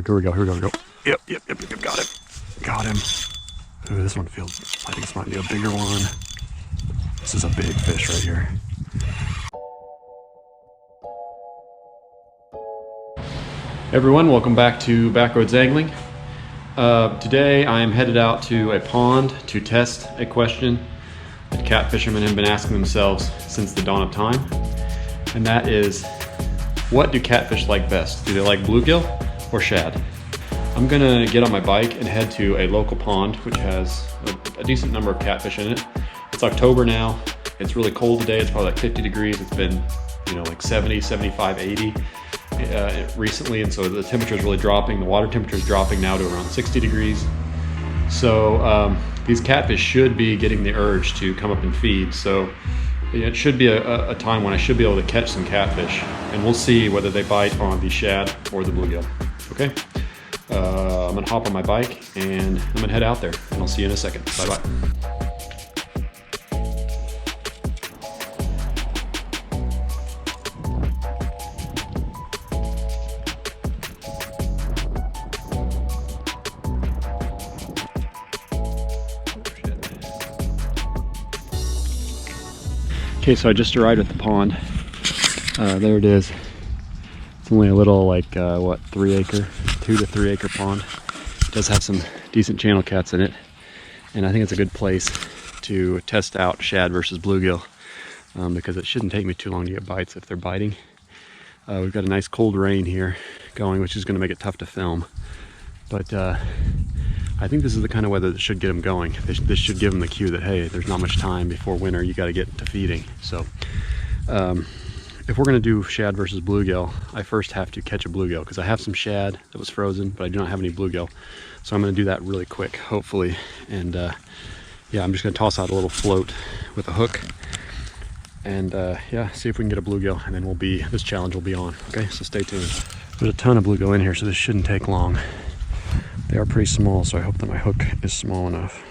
here we go, here we go. Yep, got him. Got him. Ooh, this one feels, I think this might be a bigger one. This is a big fish right here. Everyone, welcome back to Backroads Angling. Today I am headed out to a pond to test a question that cat fishermen have been asking themselves since the dawn of time. And that is, what do catfish like best? Do they like bluegill or shad? I'm gonna get on my bike and head to a local pond which has a decent number of catfish in it. It's October now. It's really cold today. It's probably like 50 degrees. It's been, like 70, 75, 80 recently, and so the temperature is really dropping. The water temperature is dropping now to around 60 degrees. So these catfish should be getting the urge to come up and feed. So it should be a time when I should be able to catch some catfish, and we'll see whether they bite on the shad or the bluegill. Okay, I'm gonna hop on my bike and I'm gonna head out there, and I'll see you in a second. Bye bye. Okay, so I just arrived at the pond. There it is. It's only a little, like, 2 to 3 acre pond. It does have some decent channel cats in it. And I think it's a good place to test out shad versus bluegill, because it shouldn't take me too long to get bites if they're biting. We've got a nice cold rain here going, which is going to make it tough to film. But I think this is the kind of weather that should get them going. This should give them the cue that, hey, there's not much time before winter, you got to get to feeding. So if we're going to do shad versus bluegill, I first have to catch a bluegill, because I have some shad that was frozen, but I do not have any bluegill. So I'm going to do that really quick, hopefully. And yeah, I'm just going to toss out a little float with a hook, and yeah, see if we can get a bluegill, and then this challenge will be on. Okay, so stay tuned. There's a ton of bluegill in here, so this shouldn't take long. They are pretty small, so I hope that my hook is small enough.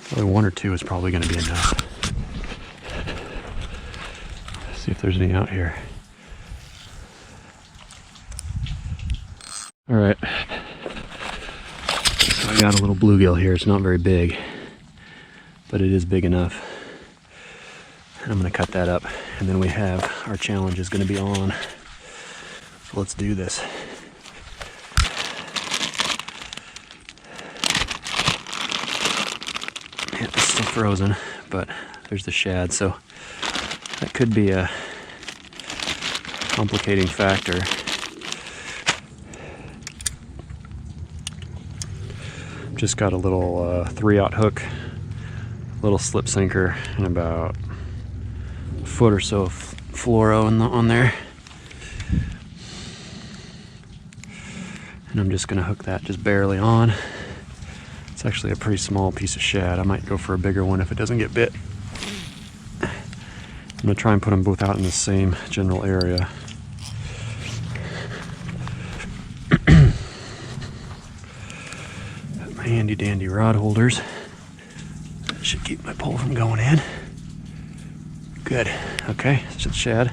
Probably 1 or 2 is probably going to be enough. Let's see if there's any out here. All right. So I got a little bluegill here. It's not very big, but it is big enough. And I'm going to cut that up, and then we have our challenge is going to be on. So let's do this. Yeah, it's still frozen, but there's the shad, so that could be a complicating factor. Just got a little 3/0 hook, a little slip sinker, and about a foot or so of fluoro on there. And I'm just going to hook that just barely on. It's actually a pretty small piece of shad. I might go for a bigger one if it doesn't get bit. I'm going to try and put them both out in the same general area. Got my handy dandy rod holders. That should keep my pole from going in. Good. Okay, it's just shad.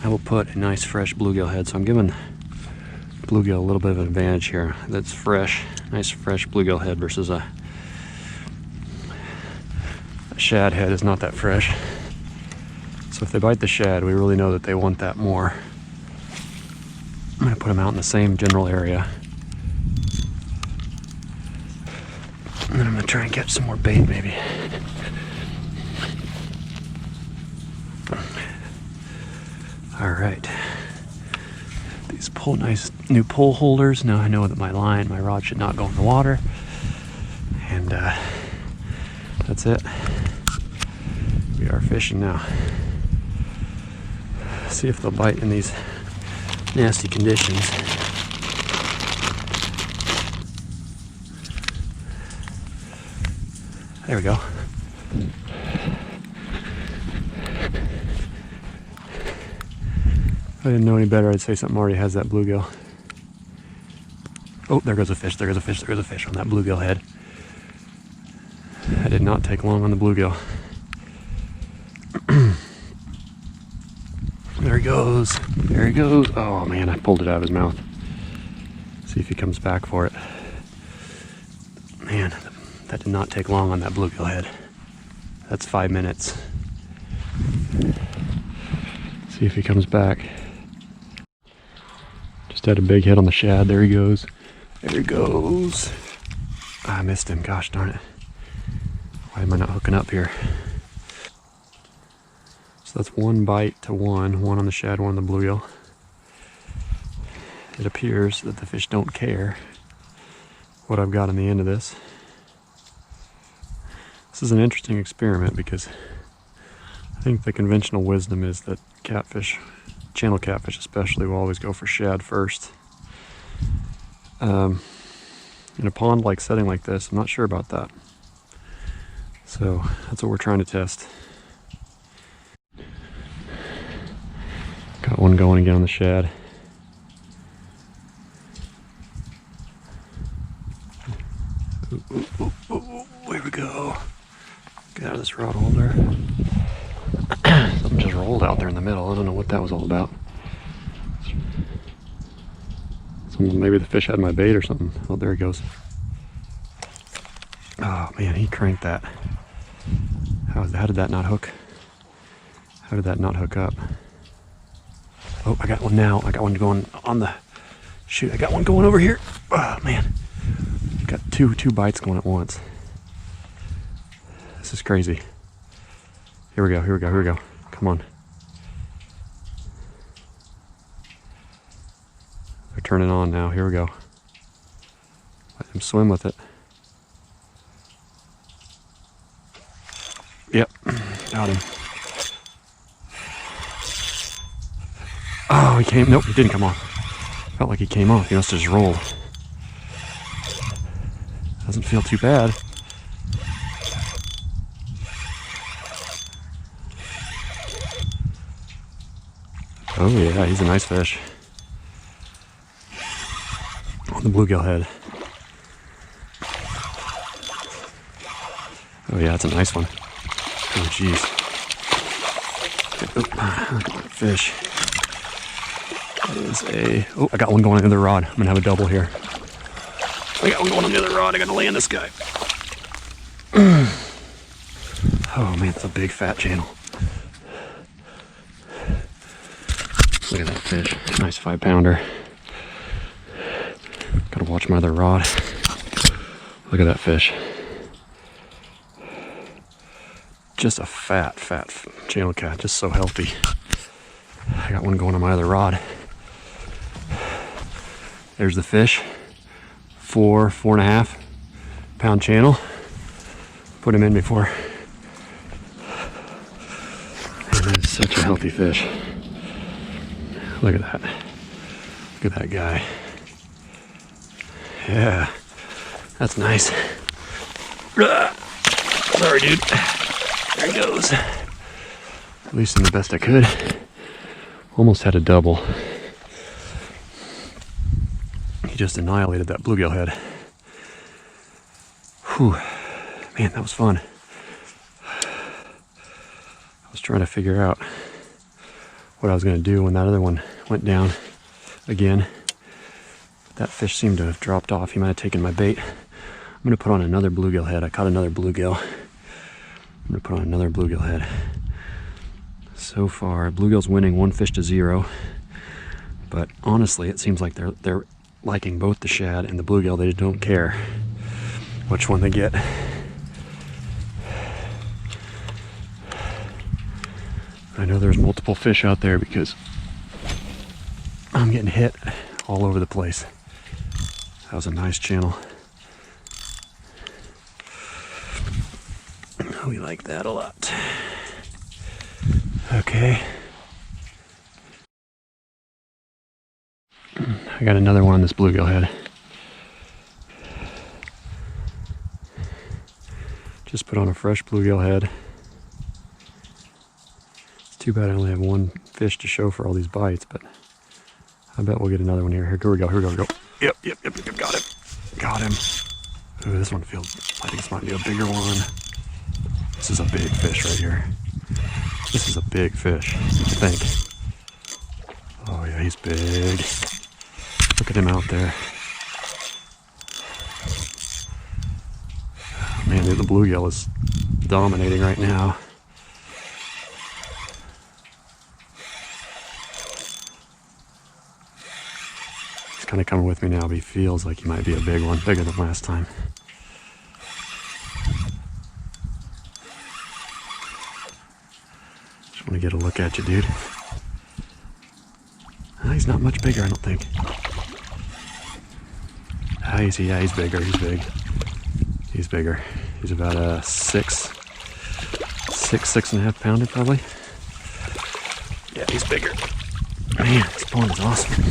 I will put a nice fresh bluegill head, so I'm giving bluegill a little bit of an advantage here. That's fresh, nice fresh bluegill head versus a shad head is not that fresh. So if they bite the shad, we really know that they want that more. I'm going to put them out in the same general area. And then I'm going to try and catch some more bait maybe. All right, these nice new pole holders. Now I know that my rod should not go in the water. And that's it. We are fishing now. See if they'll bite in these nasty conditions. There we go. If I didn't know any better, I'd say something already has that bluegill. Oh, there goes a fish, there goes a fish, there goes a fish on that bluegill head. That did not take long on the bluegill. There he goes. There he goes. Oh man, I pulled it out of his mouth. See if he comes back for it. Man, that did not take long on that bluegill head. That's 5 minutes. See if he comes back. Just had a big hit on the shad. There he goes. There he goes. I missed him. Gosh darn it. Why am I not hooking up here? So that's 1 bite to 1 on the shad, 1 on the bluegill. It appears that the fish don't care what I've got on the end of this. This is an interesting experiment because I think the conventional wisdom is that catfish, channel catfish especially, will always go for shad first. In a pond-like setting like this, I'm not sure about that. So that's what we're trying to test. Got one going again on the shad. Ooh, ooh, ooh, ooh, here we go. Get out of this rod holder. Something just rolled out there in the middle. I don't know what that was all about. Maybe the fish had my bait or something. Oh, there he goes. Oh man, he cranked that. How did that not hook? How did that not hook up? Oh, I got one now. I got one going on the... Shoot, I got one going over here. Oh man. Got two bites going at once. This is crazy. Here we go, here we go, here we go. Come on. They're turning on now. Here we go. Let him swim with it. Yep, got him. Oh, he came. Nope, he didn't come off. Felt like he came off. He must have just rolled. Doesn't feel too bad. Oh yeah, he's a nice fish. On the bluegill head. Oh yeah, that's a nice one. Oh jeez. Look at that fish. That is a... Oh, I got one going on the other rod. I'm gonna have a double here. I got one going on the other rod. I gotta land this guy. Oh man, that's a big fat channel. Look at that fish. Nice 5-pounder. Gotta watch my other rod. Look at that fish. Just a fat channel cat. Just so healthy. I got one going on my other rod. There's the fish. 4.5 pound channel. Put him in before. And that is such a healthy fish. Look at that. Look at that guy. Yeah, that's nice. Sorry, dude. There he goes. At least in the best I could. Almost had a double. He just annihilated that bluegill head. Whew. Man, that was fun. I was trying to figure out what I was going to do when that other one went down again. That fish seemed to have dropped off. He might have taken my bait. I'm going to put on another bluegill head. I caught another bluegill. I'm going to put on another bluegill head. So far, bluegill's winning 1 fish to 0. But honestly, it seems like they're liking both the shad and the bluegill. They don't care which one they get. I know there's multiple fish out there because I'm getting hit all over the place. That was a nice channel. We like that a lot. Okay. I got another one on this bluegill head. Just put on a fresh bluegill head. It's too bad I only have 1 fish to show for all these bites, but I bet we'll get another one here. Here we go, here we go. Yep, got him. Got him. Ooh, this one feels, I think this might be a bigger one. This is a big fish right here. This is a big fish, I think. Oh yeah, he's big. Look at him out there. Man, the bluegill is dominating right now. He's kind of coming with me now, but he feels like he might be a big one, bigger than last time. Just want to get a look at you, dude. He's not much bigger, I don't think. Yeah, he's bigger. He's big. He's bigger. He's about a 6.5 pounder probably. Yeah, he's bigger. Man, this pond is awesome.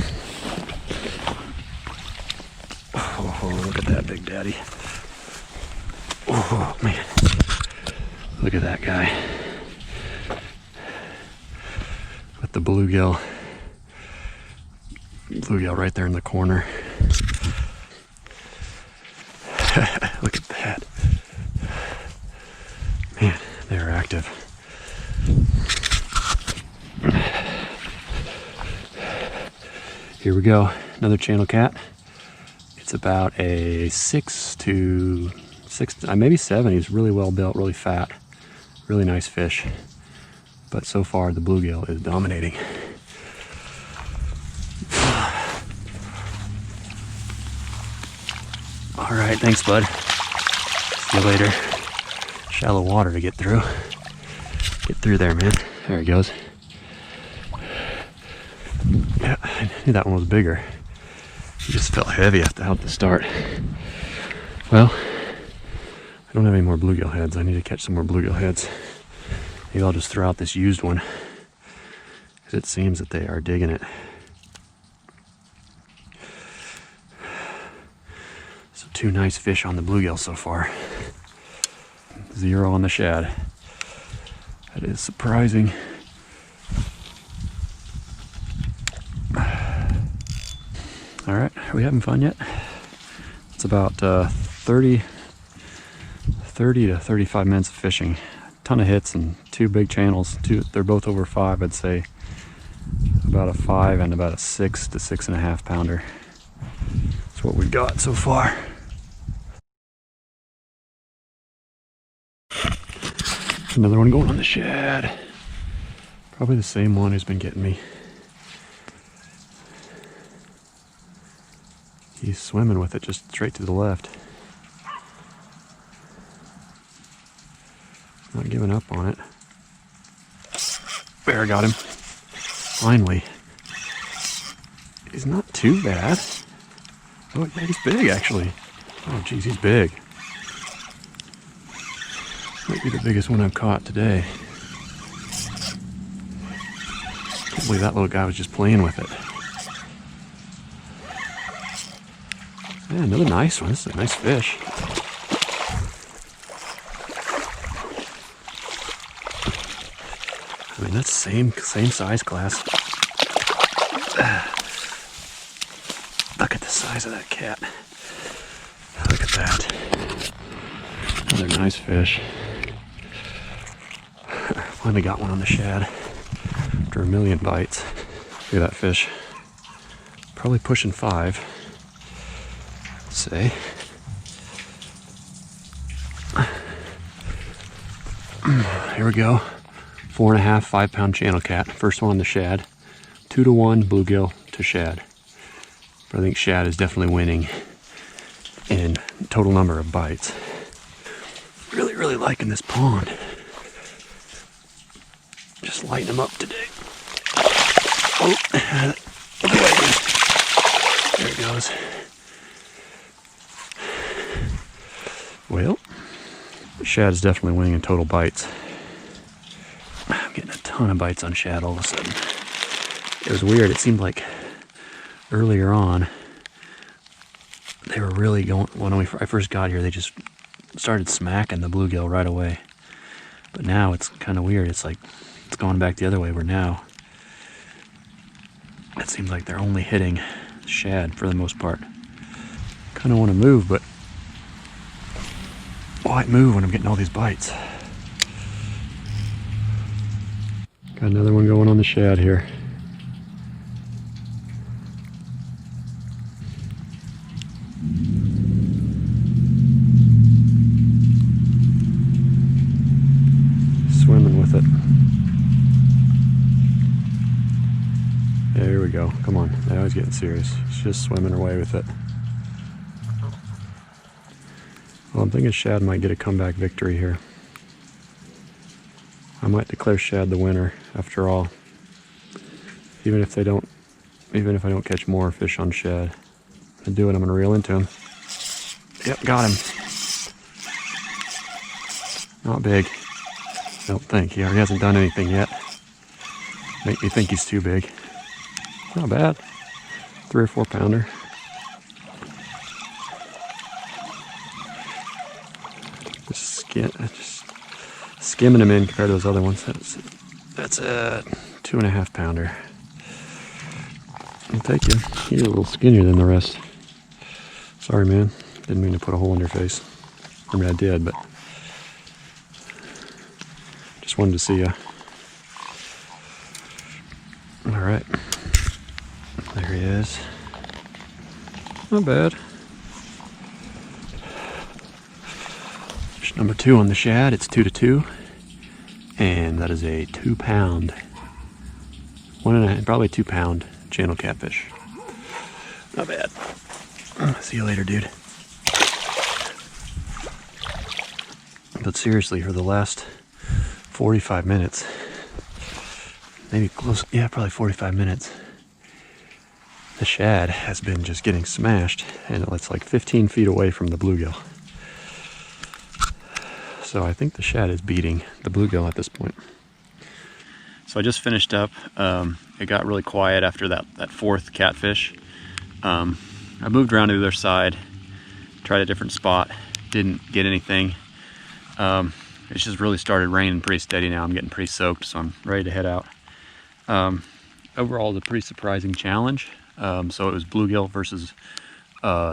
Oh, look at that big daddy. Oh man, look at that guy with the bluegill. Bluegill right there in the corner. Look at that. Man, they're active. Here we go. Another channel cat. It's about a 6 to 6, maybe 7. He's really well built, really fat. Really nice fish. But so far the bluegill is dominating. All right, thanks, bud. See you later. Shallow water to get through. Get through there, man. There he goes. Yeah, I knew that one was bigger. He just felt heavy out the start. Well, I don't have any more bluegill heads. I need to catch some more bluegill heads. Maybe I'll just throw out this used one, because it seems that they are digging it. So 2 nice fish on the bluegill so far. 0 on the shad. That is surprising. All right, are we having fun yet? It's about 30 to 35 minutes of fishing. A ton of hits and 2 big channels. They're both over 5, I'd say. About a 5 and about a 6 to 6.5 pounder. That's what we've got so far. Another one going on the shad. Probably the same one who's been getting me. He's swimming with it just straight to the left. Not giving up on it. There, I got him. Finally. He's not too bad. Oh, yeah, he's big actually. Oh geez, he's big. Might be the biggest one I've caught today. Can't believe that little guy was just playing with it. Yeah, another nice one. This is a nice fish. I mean, that's same size class. Look at the size of that cat. Look at that. Another nice fish. Finally got one on the shad after a million bites. Look at that fish. Probably pushing 5. Say. Here we go. 4.5, 5 pound channel cat. First one on the shad. 2 to 1 bluegill to shad. But I think shad is definitely winning in total number of bites. Really liking this pond. Just lighting them up today. Oh, there it goes. Well, shad is definitely winning in total bites. I'm getting a ton of bites on shad all of a sudden. It was weird. It seemed like earlier on they were really going. When I first got here, they just started smacking the bluegill right away. But now it's kind of weird. It's like it's going back the other way. Where now it seems like they're only hitting shad for the most part. Kind of want to move, but why move when I'm getting all these bites? Got another one going on the shad here. Swimming with it. There we go. Come on. Now he's getting serious. He's just swimming away with it. Well, I'm thinking Shad might get a comeback victory here. I might declare Shad the winner after all. Even if I don't catch more fish on Shad. I'm gonna do it. I'm gonna reel into him. Yep, got him. Not big. Don't think. He hasn't done anything yet. Make me think he's too big. Not bad. 3 or 4 pounder. Just skimming him in compared to those other ones. That's a 2.5 pounder. I'll take you. You're a little skinnier than the rest. Sorry, man. Didn't mean to put a hole in your face. I mean, I did, but just wanted to see you. All right. There he is. Not bad. Fish number 2 on the shad. It's 2 to 2. And that is a 2 pound, 1.5, probably 2 pound channel catfish. Not bad. See you later, dude. But seriously, for the last 45 minutes, maybe close, yeah, probably 45 minutes, the shad has been just getting smashed, and it's like 15 feet away from the bluegill. So I think the shad is beating the bluegill at this point. So I just finished up. It got really quiet after that 4th catfish. I moved around to the other side, tried a different spot, didn't get anything. It's just really started raining pretty steady now. I'm getting pretty soaked, so I'm ready to head out. Overall, it's a pretty surprising challenge. So it was bluegill versus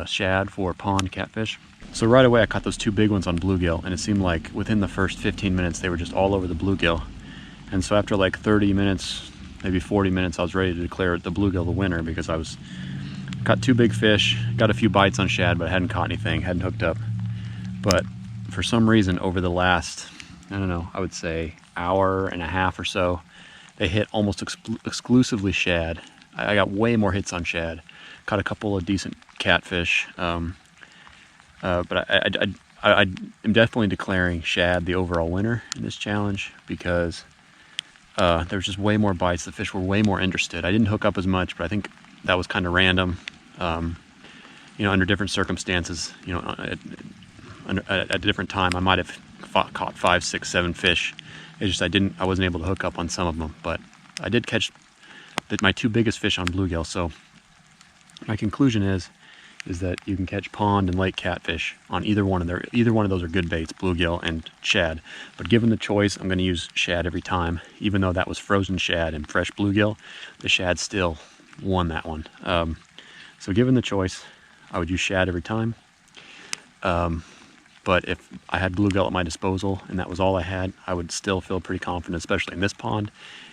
shad for pond catfish. So right away I caught those 2 big ones on bluegill, and it seemed like within the first 15 minutes they were just all over the bluegill. And so after like 30 minutes, maybe 40 minutes, I was ready to declare the bluegill the winner, because I caught 2 big fish, got a few bites on shad, but I hadn't caught anything, hadn't hooked up. But for some reason over the last, I don't know, I would say hour and a half or so, they hit almost exclusively shad. I got way more hits on shad. Caught a couple of decent catfish. But I am definitely declaring shad the overall winner in this challenge, because there was just way more bites. The fish were way more interested. I didn't hook up as much, but I think that was kind of random. You know, under different circumstances, you know, at a different time, I might have caught 5, 6, 7 fish. It's just I wasn't able to hook up on some of them, but I did catch my 2 biggest fish on bluegill. So my conclusion is that you can catch pond and lake catfish on either one of those are good baits, bluegill and shad. But given the choice, I'm going to use shad every time. Even though that was frozen shad and fresh bluegill, the shad still won that one. So given the choice, I would use shad every time. But if I had bluegill at my disposal and that was all I had, I would still feel pretty confident, especially in this pond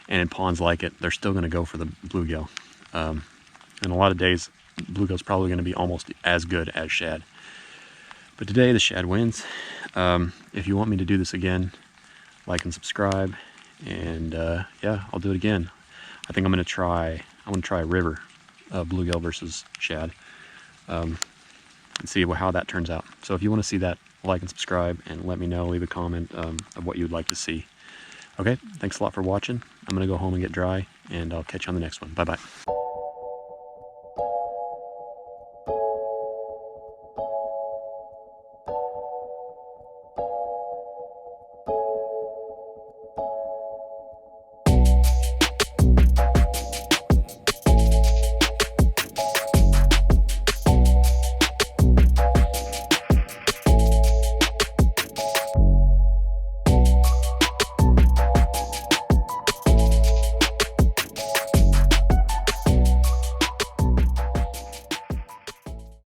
and in ponds like it. They're still going to go for the bluegill. And a lot of days, bluegill's probably going to be almost as good as shad. But today the shad wins. If you want me to do this again, like and subscribe, and yeah, I'll do it again. I think I'm going to try a river bluegill versus shad, and see how that turns out. So if you want to see that, like and subscribe, and let me know, leave a comment of what you'd like to see. Okay, thanks a lot for watching. I'm going to go home and get dry, and I'll catch you on the next one. Bye-bye.